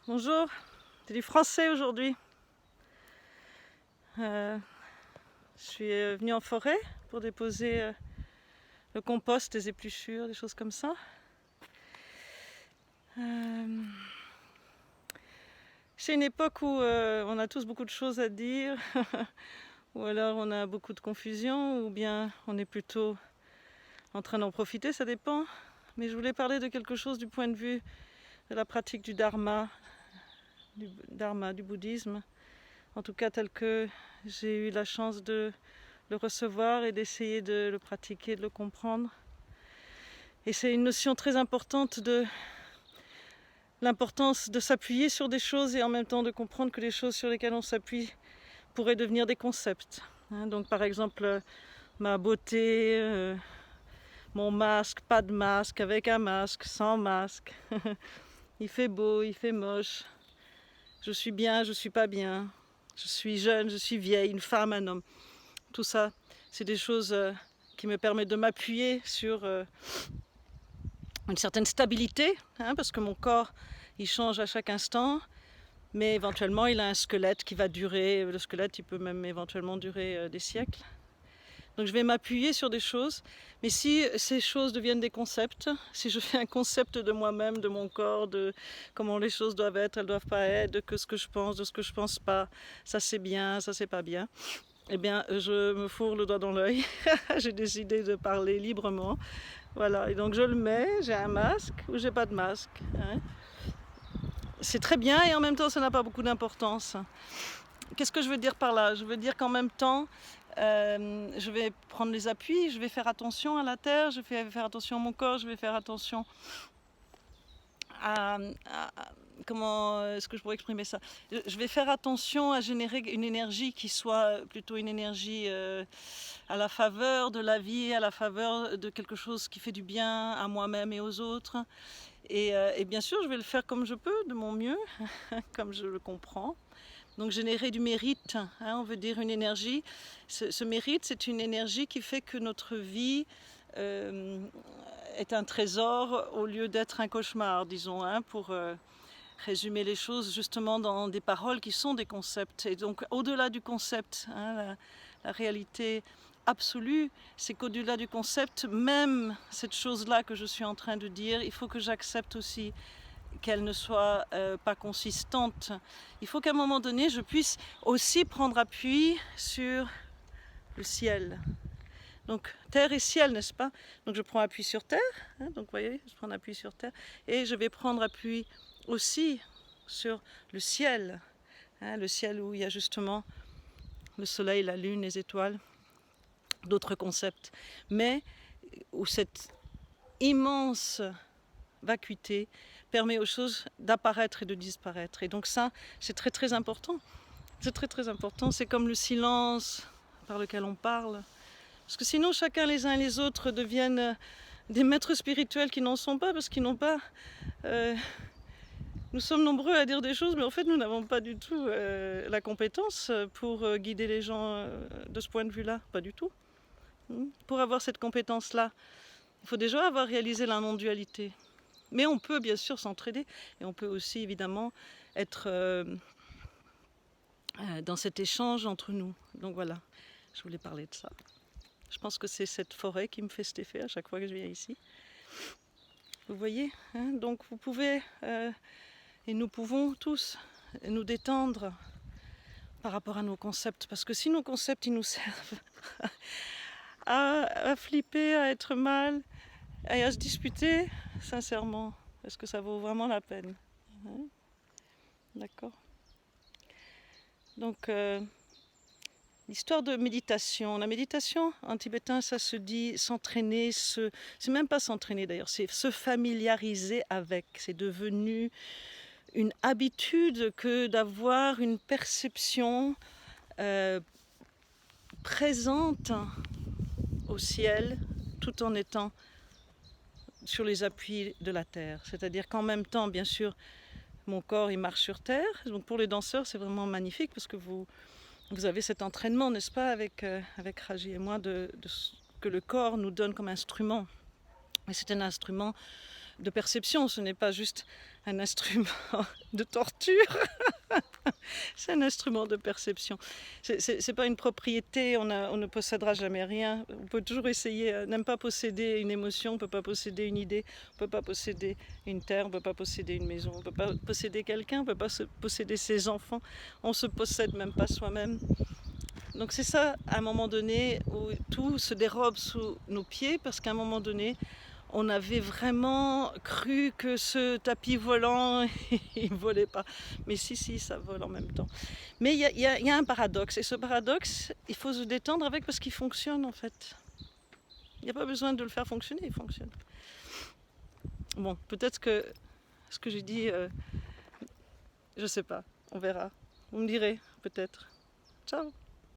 Bonjour, c'est du français aujourd'hui. Je suis venue en forêt pour déposer le compost, des épluchures, des choses comme ça. C'est une époque où on a tous beaucoup de choses à dire, ou alors on a beaucoup de confusion, ou bien on est plutôt en train d'en profiter, ça dépend. Mais je voulais parler de quelque chose du point de vue de la pratique du dharma, du bouddhisme, en tout cas tel que j'ai eu la chance de le recevoir et d'essayer de le pratiquer, de le comprendre. Et c'est une notion très importante de l'importance de s'appuyer sur des choses et en même temps de comprendre que les choses sur lesquelles on s'appuie pourraient devenir des concepts. Donc par exemple, ma beauté, mon masque, pas de masque, avec un masque, sans masque. Il fait beau, il fait moche. Je suis bien, je suis pas bien. Je suis jeune, je suis vieille, une femme, un homme. Tout ça, c'est des choses qui me permettent de m'appuyer sur une certaine stabilité, parce que mon corps, il change à chaque instant, mais éventuellement, il a un squelette qui va durer. Le squelette, il peut même éventuellement durer des siècles. Donc je vais m'appuyer sur des choses, mais si ces choses deviennent des concepts, si je fais un concept de moi-même, de mon corps, de comment les choses doivent être, elles doivent pas être, de ce que je pense, de ce que je pense pas, ça c'est bien, ça c'est pas bien, eh bien je me fourre le doigt dans l'œil. J'ai décidé de parler librement. Voilà, et donc je le mets, j'ai un masque ou j'ai pas de masque. C'est très bien et en même temps ça n'a pas beaucoup d'importance. Qu'est-ce que je veux dire par là? Je veux dire qu'en même temps, je vais prendre les appuis, je vais faire attention à la terre, je vais faire attention à mon corps, je vais faire attention à comment est-ce que je pourrais exprimer ça? Je vais faire attention à générer une énergie qui soit plutôt une énergie à la faveur de la vie, à la faveur de quelque chose qui fait du bien à moi-même et aux autres. Et bien sûr, je vais le faire comme je peux, de mon mieux, comme je le comprends. Donc générer du mérite, on veut dire une énergie. Ce mérite, c'est une énergie qui fait que notre vie est un trésor au lieu d'être un cauchemar, disons, pour résumer les choses justement dans des paroles qui sont des concepts. Et donc au-delà du concept, la réalité absolue, c'est qu'au-delà du concept, même cette chose-là que je suis en train de dire, il faut que j'accepte aussi qu'elle ne soit pas consistante. Il faut qu'à un moment donné, je puisse aussi prendre appui sur le ciel. Donc terre et ciel, n'est-ce pas? Donc je prends appui sur terre, donc vous voyez, je prends appui sur terre, et je vais prendre appui aussi sur le ciel où il y a justement le soleil, la lune, les étoiles, d'autres concepts, mais où cette immense vacuité permet aux choses d'apparaître et de disparaître. Et donc ça, c'est très très important. C'est très très important. C'est comme le silence par lequel on parle. Parce que sinon, chacun les uns et les autres deviennent des maîtres spirituels qui n'en sont pas, parce qu'ils n'ont pas... nous sommes nombreux à dire des choses, mais en fait, nous n'avons pas du tout la compétence pour guider les gens de ce point de vue-là. Pas du tout. Pour avoir cette compétence-là, il faut déjà avoir réalisé la non-dualité. Mais on peut bien sûr s'entraider et on peut aussi évidemment être dans cet échange entre nous. Donc voilà, je voulais parler de ça. Je pense que c'est cette forêt qui me fait cet effet à chaque fois que je viens ici. Vous voyez, donc vous pouvez et nous pouvons tous nous détendre par rapport à nos concepts. Parce que si nos concepts ils nous servent à flipper, à être mal et à se disputer, sincèrement, est-ce que ça vaut vraiment la peine? D'accord. Donc, l'histoire de méditation. La méditation en tibétain, ça se dit s'entraîner, c'est même pas s'entraîner d'ailleurs, c'est se familiariser avec. C'est devenu une habitude que d'avoir une perception présente au ciel tout en étant sur les appuis de la terre. C'est-à-dire qu'en même temps, bien sûr, mon corps il marche sur terre. Donc pour les danseurs, c'est vraiment magnifique parce que vous avez cet entraînement, n'est-ce pas, avec Raji et moi, que le corps nous donne comme instrument. Et c'est un instrument de perception, ce n'est pas juste un instrument de torture. C'est un instrument de perception. C'est pas une propriété, on ne possédera jamais rien. On peut toujours essayer, n'aime pas posséder une émotion, on ne peut pas posséder une idée, on ne peut pas posséder une terre, on ne peut pas posséder une maison, on ne peut pas posséder quelqu'un, on ne peut pas posséder ses enfants, on ne se possède même pas soi-même. Donc c'est ça, à un moment donné, où tout se dérobe sous nos pieds, parce qu'à un moment donné, on avait vraiment cru que ce tapis volant, il ne volait pas. Mais si, ça vole en même temps. Mais il y a un paradoxe. Et ce paradoxe, il faut se détendre avec parce qu'il fonctionne en fait. Il n'y a pas besoin de le faire fonctionner, il fonctionne. Bon, peut-être que ce que j'ai dit, je ne sais pas. On verra. Vous me direz, peut-être. Ciao.